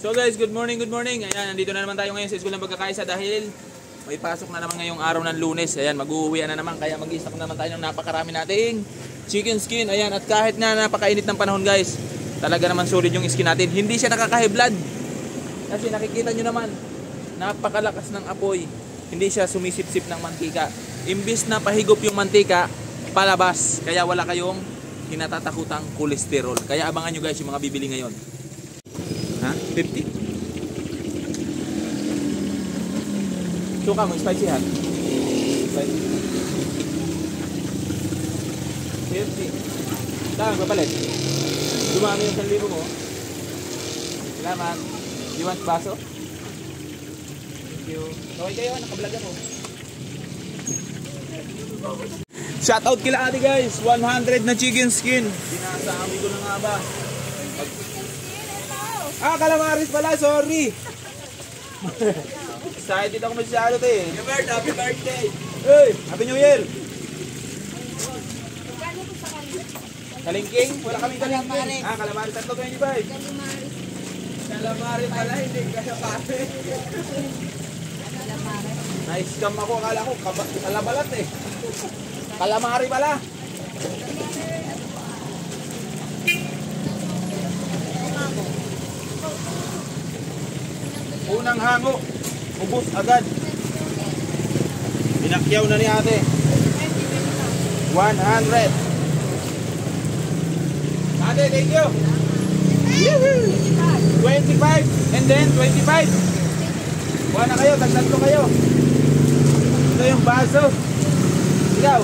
So guys, good morning, good morning. Ayan, nandito na naman tayo ngayon sa School ng Pagkakaisa dahil may pasok na naman ngayong araw ng Lunes. Ayan, mag-uuwian na naman kaya mag-i-stock naman tayo ng napakarami nating chicken skin. Ayan, at kahit na napakainit ng panahon guys, talaga naman solid yung skin natin. Hindi siya nakaka-high-blood. Kasi nakikita nyo naman, napakalakas ng apoy. Hindi siya sumisip-sip ng mantika. Imbis na pahigop yung mantika, palabas. Kaya wala kayong kinatatakutang kolesterol. Kaya abangan nyo guys yung mga bibili ngayon. Ha? 50? Suka mo, spicy ha? Spicy. 50. Saan, papalit? Dumami yung 1,000 mo. Salamat. You want baso? Thank you. Okay kayo, nakablog ako. Shoutout kila ate guys. 100 na chicken skin. Sinasabi ko na nga ba? Calamaris pala, sorry. Excited ako masyado tayo. Happy birthday. Hey, Happy New Year. Kalingking? Wala kaming kalingking. Calamaris 325. Calamaris pala, hindi kaya pare. Nice scam ako, akala ko kalabalat eh. Calamari pala. Unang hango, ubos agad. Pinakyaw na ni ate. 100. Ate, thank you. 25 and then 25. Buwan na kayo, tagtatlo kayo. Ito yung baso. Ikaw,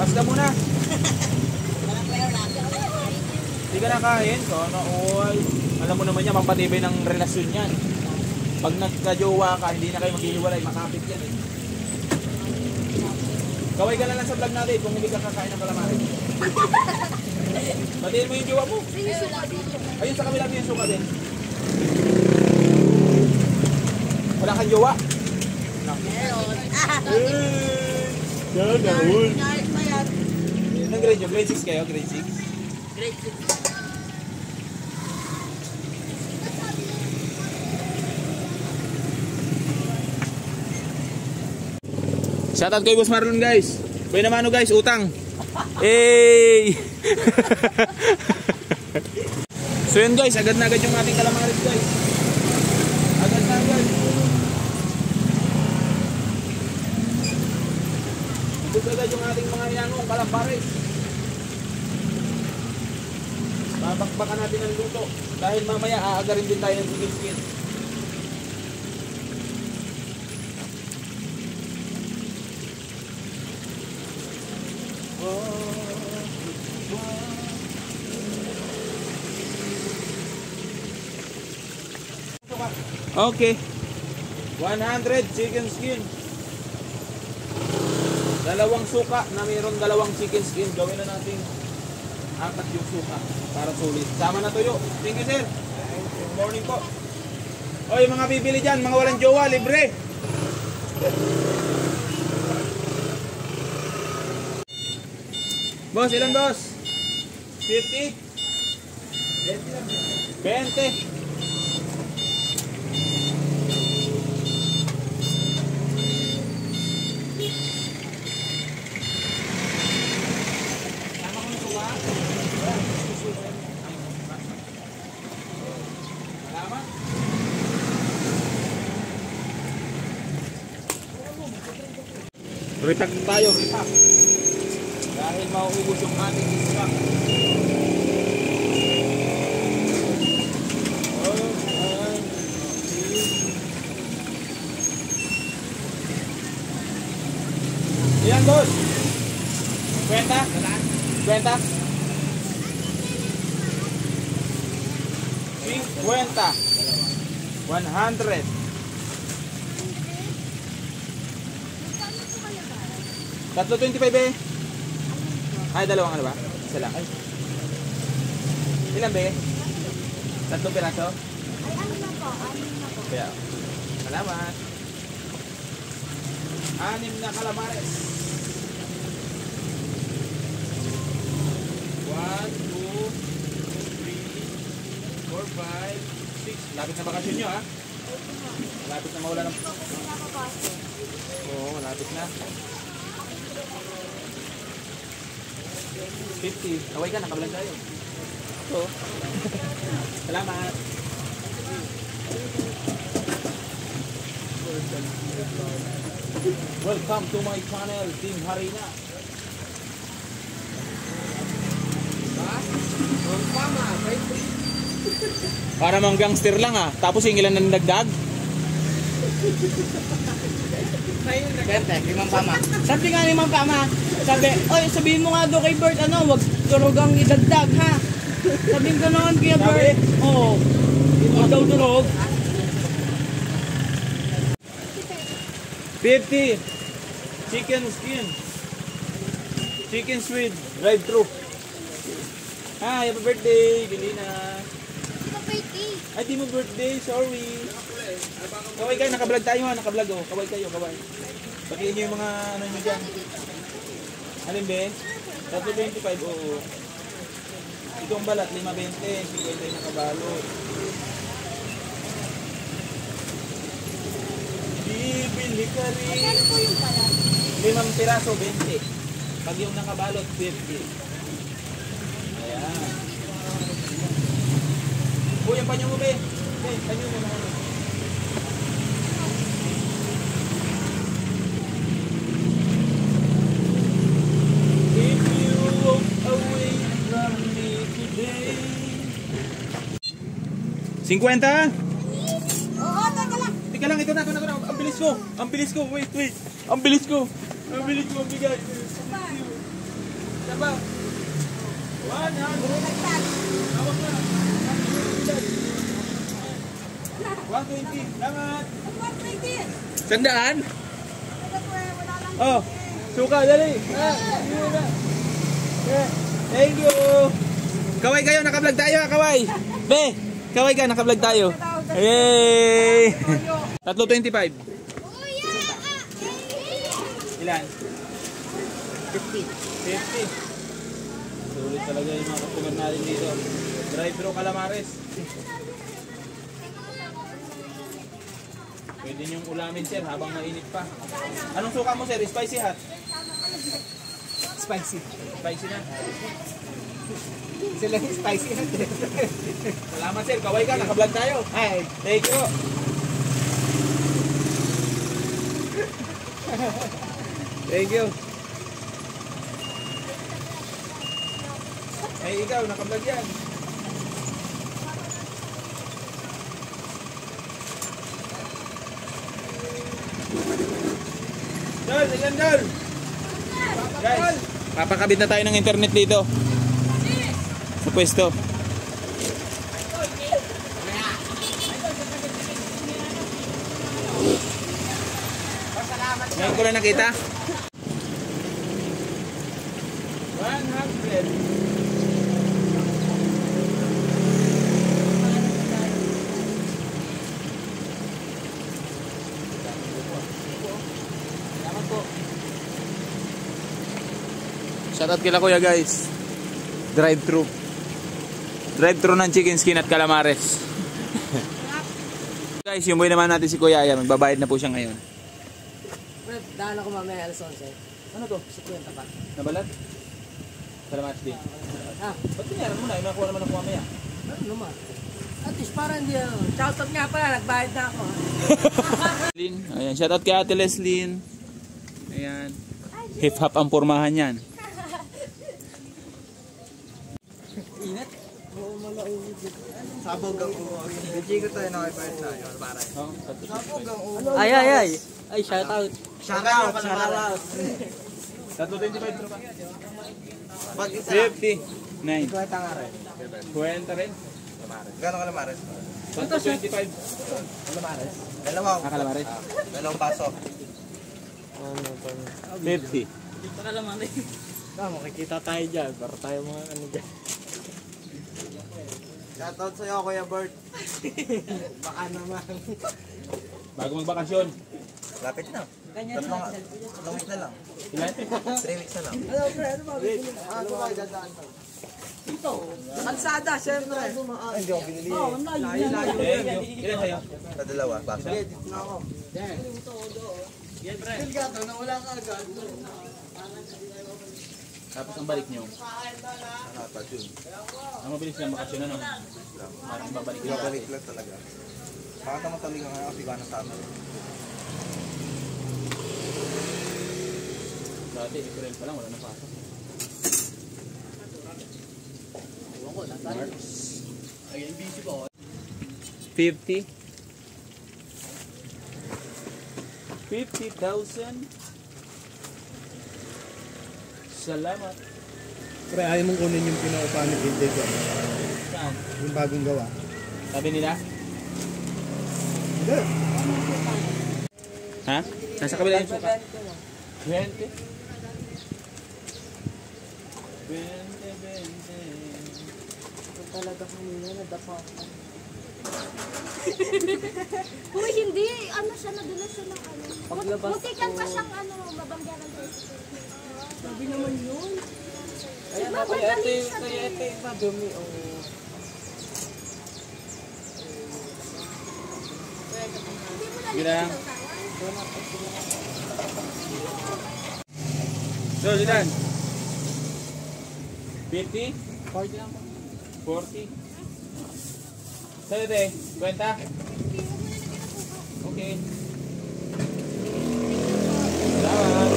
pas ka muna. Hindi ka nakain. Sana all. Alam mo naman yan, mampatibay ng relasyon yan. Pag nagka-jowa ka, hindi na kayo maghihiwalay, makapit yan eh. Kaway ka na lang sa vlog natin kung hindi ka kakain ng calamari. Batiin mo yung jowa mo. Ayun sa kabila yung suka din. Wala kang jowa? Meron. Gagawin. Anong grade nyo? Grade 6 kayo? Grade 6? Grade 6. Shoutout kay Boss Marlon guys. Bay naman guys, utang. Hey! So yun guys, agad na agad yung ating calamaris guys. Agad na agad. Agad agad yung ating mga yanong calamaris. Babakbakan natin ang luto. Dahil mamaya aagarin din tayo ng chicken skin. Okay. 100 chicken skin. Dalawang suka na mayroon dalawang chicken skin. Gawin na natin 4 yung suka para sulit. Sama na tuyo. Thank you sir. Good morning po. Oy, mga bibili dyan, mga walang jowa, libre. Boss, ilan boss? 50? 20? Repack tayo, repack. Dahil mauubos yung ating stock. Ilan boss? 20? 20? 50 100. Tatlo 25 eh. Ay, dalawang ano ba? Isa lang. Ay. Ilan be? 3 piraso? Ay, ano na po? Kaya. Salamat. 6 na calamares. 1, 2, 3, 4, 5, 6, 26. Lapit na bakasyon nyo ha. Malapit na mawala ng... Oo, malapit na. 50. Kaway ka, nakabalan tayo. Ito. Salamat. Welcome to my channel, Team Harina. Para mang gangster lang ah. Tapos yung ilan na nagdag? Berte, limang pama. Sabi nga limang pama. Sabi, oy, sabihin mo nga doon kay Bert, ano, wag turugang idagdag, ha? Sabihin ko naman kay Bert. Oo. Wag daw turog. 50. Chicken skin. Chicken sweet. Drive-thru. Hi, happy birthday, Gelina. Ay, di mo birthday, sorry. Kaway kayo, nakablog tayo ha, nakablog oh. Kaway kayo, kaway. Batiin nyo yung mga ano nyo dyan. Alin be? 325, oo. Itong balat, 520, 50 yung nakabalot. Bibili ka rin. Ano po yung balat? 5 piraso, 20. Pag yung nakabalot, 50. Ayan. Uy, yung panyo mo be. Be, panyo mo naman. If you walk away from me today. 50? Oo, teka lang. Teka lang, ito na. Ang bilis ko. Ang bilis ko. Wait. Ang bilis ko. Ang bilis ko. Ang bigay. Saba. 100. Hawak na. 120. Salamat. 120. Sandaan? Wala lang. Oh. Suka, dali. Thank you. Kaway kayo, naka-vlog tayo ha, kaway. Be, kaway ka, naka-vlog tayo. Yay! 325. Ilan? 50. Sulit talaga yung mga customer natin dito. Drive-thru calamares. Pwede niyong ulamin sir habang mainit pa. Anong suka mo sir? Spicy hot? Spicy. Spicy na. Sila yung spicy na. Salamat sir, kaway ka, naka-vlog tayo. Ay, Thank you. Thank you. Ay ikaw, naka-vlog yan. Dol, ilan dol? Guys, papakabit na tayo ng internet dito. Sa pwesto. Ngayon ko lang nakita. 100. Shoutout kila kuya guys. Drive-thru. Drive-thru ng chicken skin at calamares. Guys, yung boy naman natin si Kuya Aya. Magbabayad na po siya ngayon. daan ako mamaya alas 11. Ano to? 50 pa. Nabalat? Salamat din. Ha? Ba't pinayaran mo na? Nakuha naman ako mamaya. Ano naman? At least parang hindi ano. Shoutout nga pala, nagbayad na ako. Lin, ayan, shoutout kay Ate Leslyn. Ayan. Hip-hop ang pormahan yan. Inat? Oo, malaunod. Sabog ang uwag. Gajigo tayo na kay Bert tayo. Oh, Sabog ang uwag. Ay, ay, ay. Ay, shoutout. Shoutout, shoutout. 325 bro ka? Pag isa. 50. 9. Kwenta nga rin. 20 rin. Gano'ng kalamares? 125. Kalamares? Dalawang. Kalamares. Dalawang baso. 50. Dito ka lang manay. Makikita tayo dyan. Para tayo mga ano dyan. Shoutout sa'yo, Kuya Bert. Baka naman. Bago magbakasyon. Lapit na. Tatlong weeks na lang. Ilan? 3 weeks na lang. Hello, pre. Ano ba? Ano ba? Dadaan pa. Ito. Kalsada, syempre. Hindi ako binili. Oo, layo. Ilan kayo? Sa dalawa. Sige, dito na ako. Nawala ka agad. Tapos ang balik nyo. Dapat yun. Ang mabilis lang bakasyon ano. Parang babalik nyo. Ibabalik lang talaga. Pakata mo talaga nga kasi gana sa amin. Dati, April pa lang, wala na pasok. March. Ayun, busy po. 50. 50,000. Salamat. Pre, ayaw mong kunin yung pinaupahan ni Pinday ko. Saan? Yung bagong gawa. Sabi nila? Hindi. Ha? Nasa kabila yung suka. 20. 20. Talaga kanina, nadapa ako. Uy, hindi. Ano siya, nadulas siya ng ano. Paglabas Mutikan ko. pa siyang ano, mabanggaran sa Sabi naman yun. Ayan na, kaya ito yung madumi. Oh. Hindi mo na Bilang. nilito So, Zidan. 50? 40 lang po. 40? Sa'yo, te? 20? Okay. Salamat.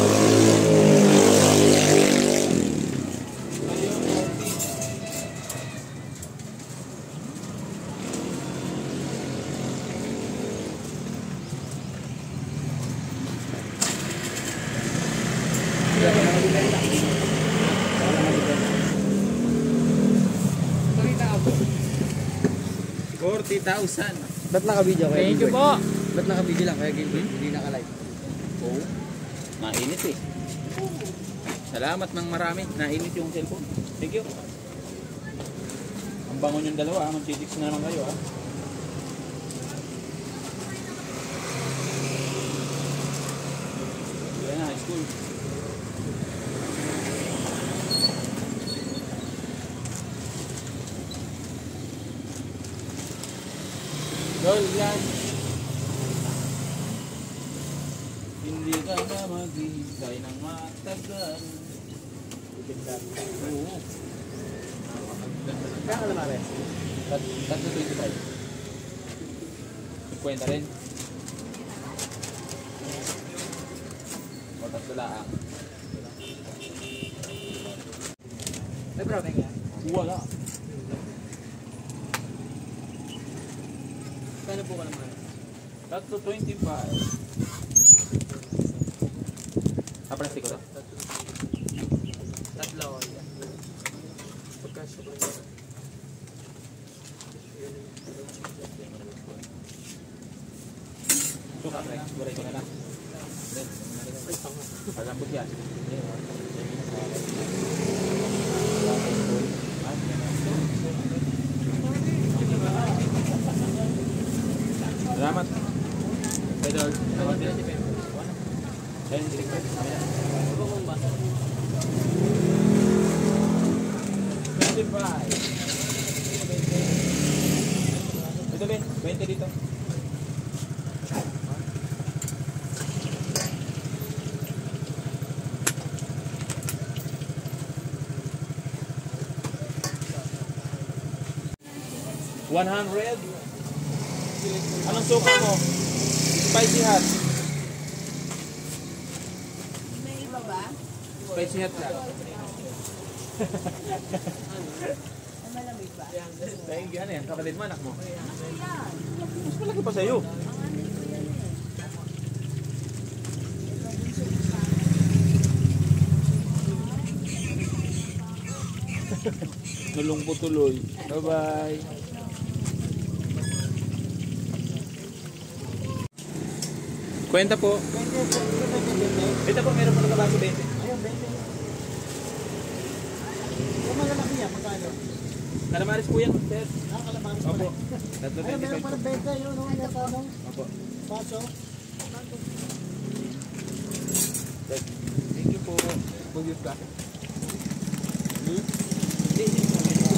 Ayun, 40. Salita ako. 40,000. Ba't naka-video kayo? Thank you po. Ba't naka-video lang kaya hindi naka-live? Oh, mainit eh. Salamat ng marami. Nainit yung cellphone. Thank you. Ang bangon yung dalawa. Mag-chitix na naman kayo ah. Yan na, high school. Dol, yan. Hindi ka na maghihintay ng matagal. Oo. Kaya ka naman rin. Tatlo 25. 50 rin. O tatlo laang. May browning yan? Wala. Kano po ka naman? Tatlo 25. Plastic ko to. Tatlo. Pagkasya ko lang. Suka, pre. Buray ko na lang. Pagambot yan. Salamat. Idol. Ayun, direct. Ito Ben, 20 dito. $100. Anong suka mo? Spicy hot. May iba ba? Spicy hot lang. May malamig ba? Thank you, ano yan? Kapatid mo, anak mo? Ano yan? Mas malaki pa sa'yo. Ang ano ko yan eh. Nalungkot tuloy. Bye-bye. Kwenta po. Ito po, meron po nakabaso 20. Ayun, 20. Yung malalaki niya, magkano? Kalamaris po yan, sir. Kalamaris Opo. pala. Tatlo Ayun, meron 25 pa po. ng 20 yun, no? Yung tanong. Opo. Paso. Thank you po. Bugit ka. Hindi, hindi.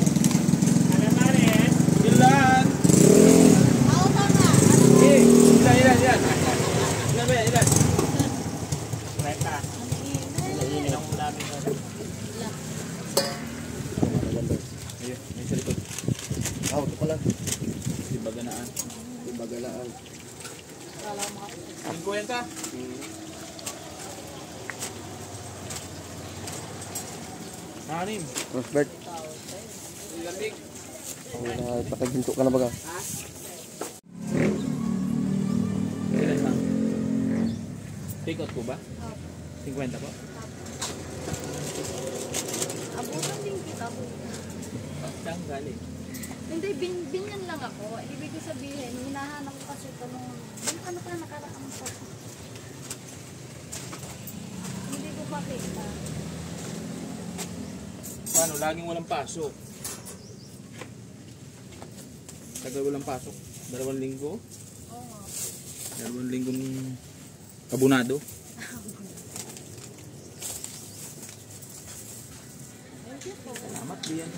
Bagalaan. Bagalaan. 50. Anim. Rosbert. Lamig. Pataginto ka na baga. Ilan lang? Take out po ba? 50 po? Abutan din kita. Saan galing? Hindi, binyan lang ako. Ibig ko sabihin, hinahanap ko kasi ito nung, yung ano pa nakaraang pa. Hindi ko makita. Paano? Laging walang pasok. Tagal walang pasok. 2 linggo. Oo. 2 linggong kabunado. Salamat diyan.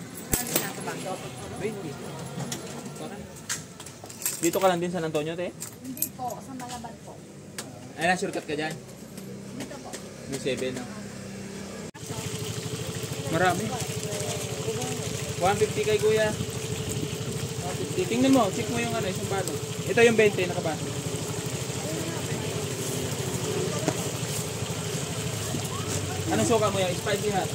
Dito ka lang din San Antonio, te? Hindi po, sa Malabad po. Ay, na-shortcut ka dyan. Dito po. May 7 na. Marami. 150 kay kuya. 150. Tingnan mo, check mo yung ano, isang bato. Ito yung 20, nakabato. Anong suka mo yan? Spicy hot.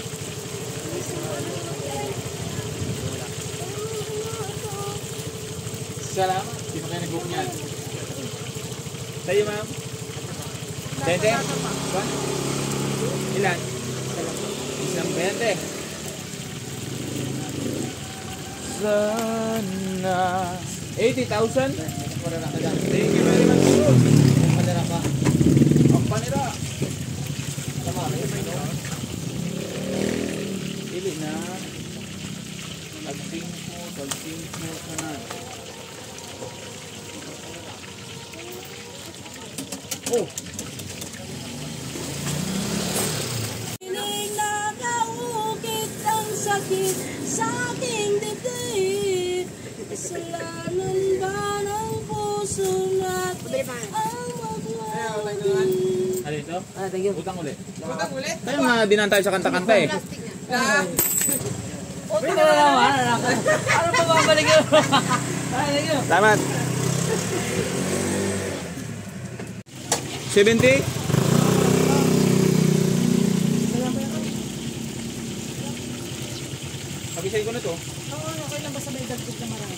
Salamat. Di pa kayo nag-book niyan. Sa'yo, ma'am? 20? Ilan? Isang 20. Sana 80,000? Thank you very much. Padala ka. Ang panira. Pili na. Tag-5 na. Oh! Nakahukit ang sakit sa aking dibdib. Kasalanan ba ng puso natin ang magwawin? Ano ito? Thank you. Utang ulit. Utang ulit? Tayo mga dinan tayo sa kanta-kanta eh. Wait na naman. Ano pa babalik yun? Salamat. 70? Pagisay ko na to. Oo, okay lang ba sabay dagdag na marami?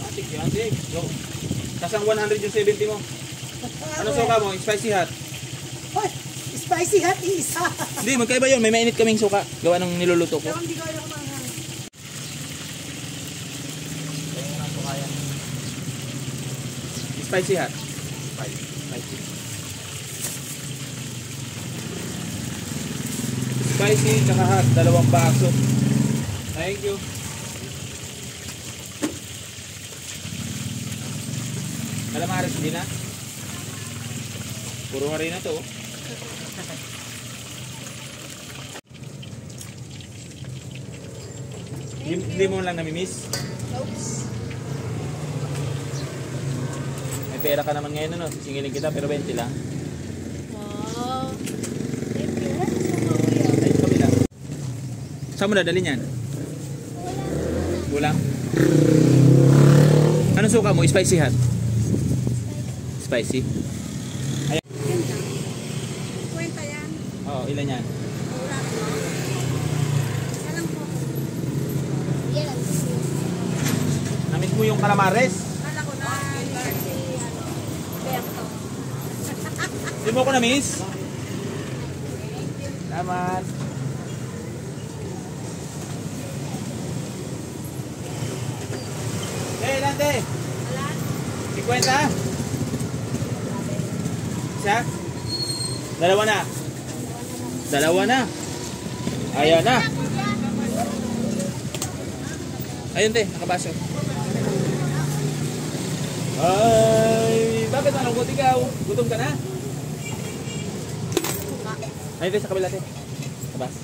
Atik yan, sig. Go. Kasang 100 yung 70 mo. Ano suka mo? Spicy hot. Hoy! Spicy hot isa! Hindi, magkaiba yun. May mainit kaming suka. Gawa ng niluluto ko. Pero hindi ko alam kung mahal. Spicy hot. Spicy. Spicy tsaka hot. 2 baso. Thank you. Calamares hindi na. Puro harina to. Hindi mo lang namimiss. May pera ka naman ngayon, ano? Sisingilin kita, pero 20 lang. Wow! Thank you. Nasa Ay, sa kabila. Saan mo dadalhin yan? Bulang? Anong suka mo? Spicy hot? Spicy? Ayan. Kwenta yan. Oo, ilan yan? Wala ko. Alam ko. Yan ang Namit mo yung calamares? Kala ko na. si, Berto. Hindi mo ko na-miss? Salamat. Eh, lante. 50? Isa? 2 na. 2 na. Ayan na. Ayun te, nakabaso. Ay, bakit nalungkot ikaw? Gutom ka na? Ayun te, sa kabila te. Kabas.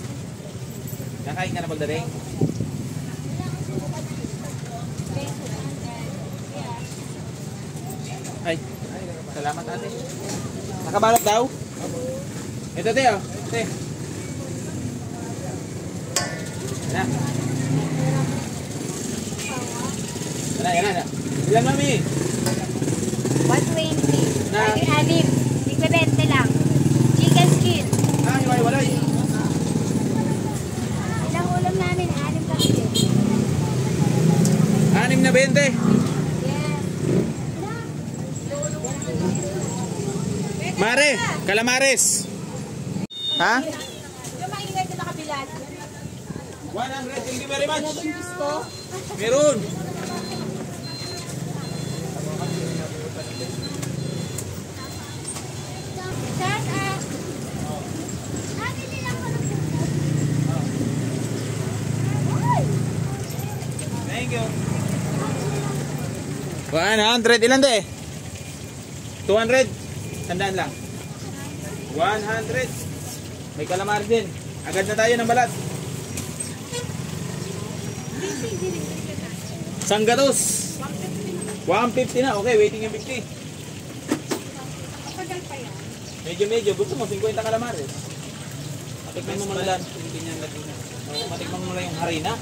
Nakain ka na pagdating? Ay, salamat ate. Nakabalot daw? Ito te oh. Te. Yan na. Yan na, yan na. Ilan, mami? 120. Na- Ay, anim. Tigbe-20 lang. Chicken skin. Ah, hiwalay. Ilang ulam namin, anim kasi. 6 na 20. Yes. Mare, calamares. Ha? Yung maingay ko nakabilan. 100, thank you very much. Meron. Shut up. Bili lang ko ng buko. Ay! Thank you. 100, ilan de? 200? Tandaan lang. 100. May calamares din. Agad na tayo ng balat. Sanggatos. 150 na. Okay, waiting yung 50. Medyo. Gusto mo 50 calamares? Matikman mo muna lang. Matikman mo lang yung harina.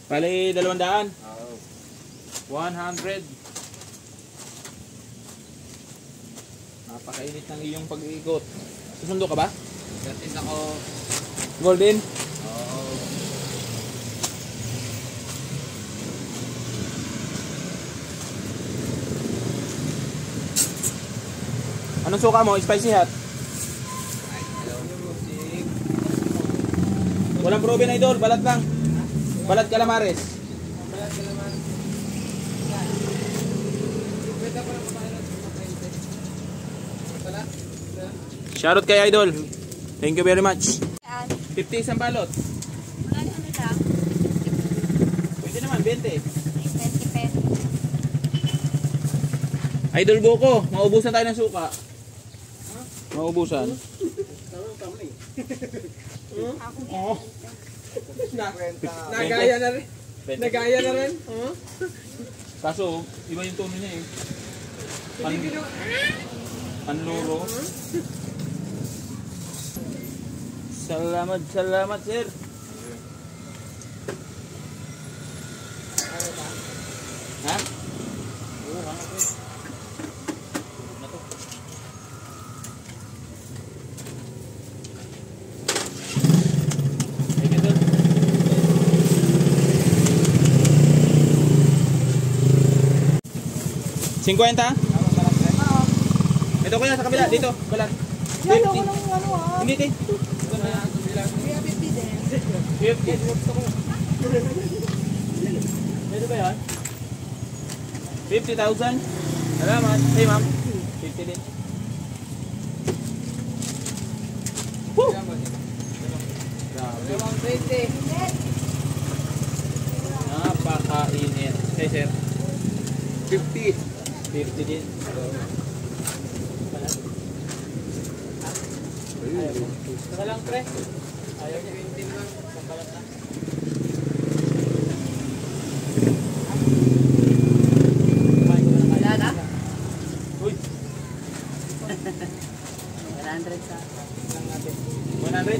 Bali, 200. 100. Napakainit ng iyong pag-iikot. Susundo ka ba? Gatis ako. Golden? Oo. Anong suka mo? Spicy hot? Walang proben, idol. Balat lang. Balat calamares. Shoutout kay idol. Thank you very much. 50 isang balot. Ano lang? Pwede naman, 20. 20 pesos. Idol Boko, maubusan tayo ng suka. Maubusan. Oh. Nagaya na rin. 20. Nagaya na rin. Kaso, iba yung tono niya eh. Panluro. Salamat sir. Ha? Oo, ano ko eh. Na to. Thank you, sir. $50? Ito kuya sa kabila, dito, balat. 50. Hindi, te. Ito na. 50. Ito ba yan? 50,000. Salamat. Hey, ma'am. 50 din. Woo! Grabe. Napakainit. Hey, sir. 50. 50 din. Saka lang, pre. Ayaw niya. 20 lang. Pagkalat na. Wala na? Uy. 100 sa 100?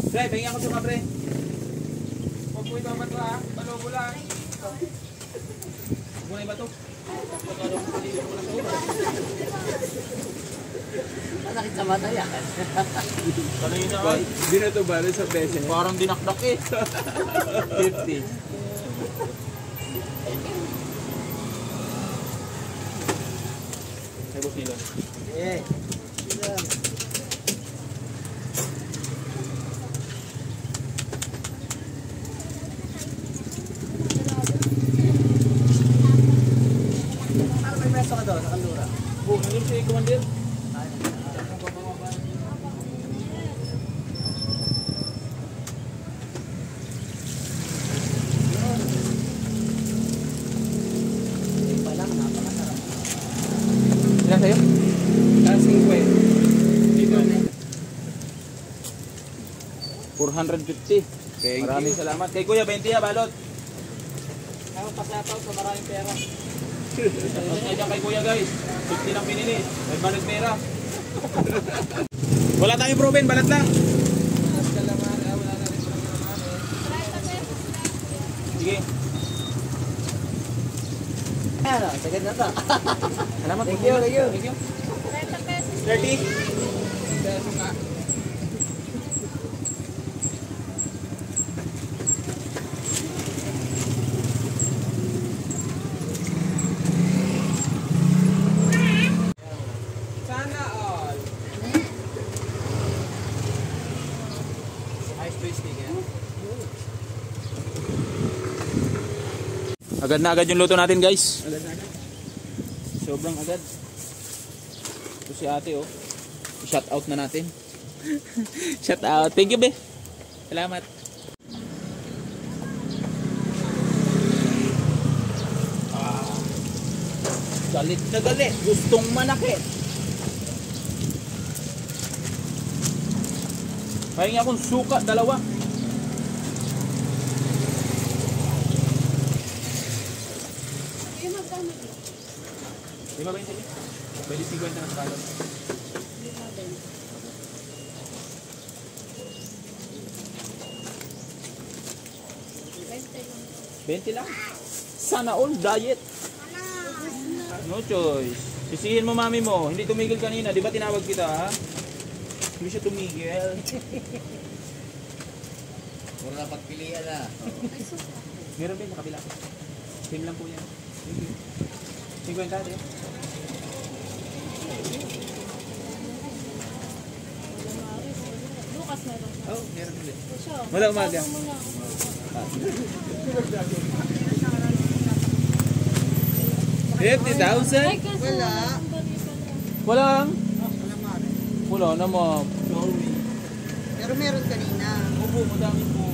Pre, pahingin ako suka, pre. Huwag mo ibabat ba, ha? Palobo lang. Huwag mo na ibato. Masakit sa mata yan. Kanina ay. Di na to bali sa beses. Parang dinakdak eh. 50. Ay, busilo. Eh. Ano may meso ka doon sa Kandura? Oh, nandun si Commander. Ilan sa'yo? Kasing kwet. Dito. 450. Thank Maraming salamat. Kay Kuya, 20 balot. Ako pasapaw sa maraming pera. Tapos nga dyan kay kuya guys. 50 lang pinili. May balat pera. Wala tayong proven, balat lang. Sige. Ano, sagad na to. Salamat. Thank you, thank you. Thank you. 30 pesos. 30. Sana all. Ice twisting yan. Agad na agad yung luto natin guys. Agad na agad. Sobrang agad. Ito si ate oh. I-shout out na natin. Shout out. Thank you be. Salamat. Galit na galit. Gustong manakit. Pahingi akong suka, dalawa. Lima ba yun sige? Pwede 50 na sa kalon. $20 lang. Sana all diet. No choice. Sisihin mo mami mo. Hindi tumigil kanina. Di ba tinawag kita ha? Hindi siya tumigil. Puro na pagpilian na. Meron din sa kabila. Same lang po yan. Thank you. 50 ate. Bukas meron. Oh, meron din. Siya. Wala umaga. Muna. $50,000? Ay, kasi Wala. Walang? Wala mare. Wala na ma'am. Pero meron kanina. Opo, madami po.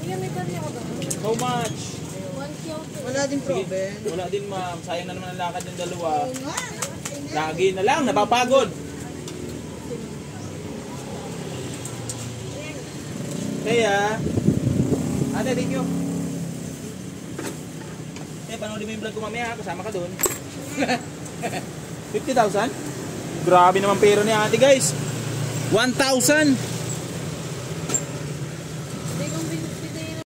Kuya, may kari ako ba? How much? 1 kilo. Wala din proven. Wala din ma'am. Sayang na naman ang lakad ng dalawa. Nga. Lagi na lang, napapagod. Kaya, ate, thank you. Panoodin mo yung vlog ko mamaya, kasama ka doon. 50,000? Grabe naman pera ni ate guys. 1,000.